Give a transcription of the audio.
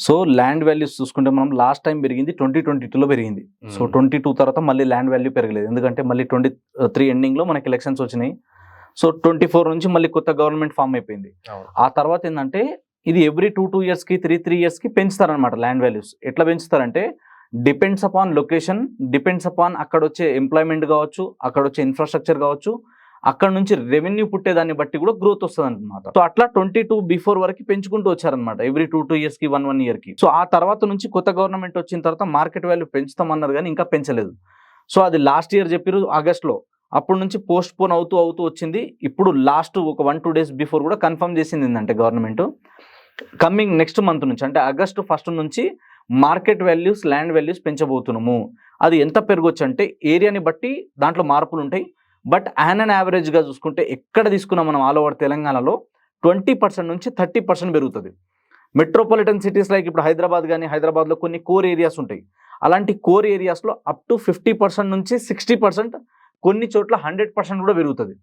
So land values చూసుకుంటే మనం last time పెరిగింది 2022లో పెరిగింది. సో 22 తర్వాత మళ్ళీ ల్యాండ్ వాల్యూ పెరగలేదు. ఎందుకంటే మళ్ళీ 23 ఎండింగ్లో మనకి ఎలక్షన్స్ వచ్చినాయి. సో 24 నుంచి మళ్ళీ కొత్త గవర్నమెంట్ ఫామ్ అయిపోయింది. ఆ తర్వాత ఏంటంటే ఇది ఎవ్రీ 2 ఇయర్స్కి 3 ఇయర్స్కి పెంచుతారనమాట ల్యాండ్ వాల్యూస్. ఎట్లా పెంచుతారంటే depends upon location, depends upon అక్కడ వచ్చే ఎంప్లాయ్మెంట్ కావచ్చు, అక్కడ వచ్చే ఇన్ఫ్రాస్ట్రక్చర్ కావచ్చు, అక్కడ నుంచి రెవెన్యూ పుట్టేదాన్ని బట్టి కూడా గ్రోత్ వస్తుంది అనమాట. సో అట్లా 22 బిఫోర్ వరకు పెంచుకుంటూ వచ్చారనమాట ఎవ్రీ 2 ఇయర్స్కి 1 ఇయర్కి. సో ఆ తర్వాత నుంచి కొత్త గవర్నమెంట్ వచ్చిన తర్వాత మార్కెట్ వాల్యూ పెంచుతామన్నారు కానీ ఇంకా పెంచలేదు. సో అది లాస్ట్ ఇయర్ చెప్పారు ఆగస్ట్లో. అప్పటి నుంచి పోస్ట్ పోన్ అవుతూ వచ్చింది. ఇప్పుడు లాస్ట్ ఒక 1-2 డేస్ బిఫోర్ కూడా కన్ఫర్మ్ చేసింది ఏంటంటే గవర్నమెంట్ కమింగ్ నెక్స్ట్ మంత్ నుంచి అంటే ఆగస్టు 1 నుంచి మార్కెట్ వాల్యూస్, ల్యాండ్ వాల్యూస్ పెంచబోతున్నాము. అది ఎంత పెరగొచ్చు అంటే ఏరియాని బట్టి దాంట్లో మార్పులు ఉంటాయి. బట్ యాన్ యావరేజ్గా చూసుకుంటే ఎక్కడ తీసుకున్నాం మనం ఆల్ ఓవర్ తెలంగాణలో 20% నుంచి 30% పెరుగుతుంది. మెట్రోపాలిటన్ సిటీస్ లైక్ ఇప్పుడు హైదరాబాద్ కానీ, హైదరాబాద్లో కొన్ని కోర్ ఏరియాస్ ఉంటాయి. అలాంటి కోర్ ఏరియాస్లో అప్ టు 50% నుంచి 60%, కొన్ని చోట్ల 100% కూడా పెరుగుతుంది.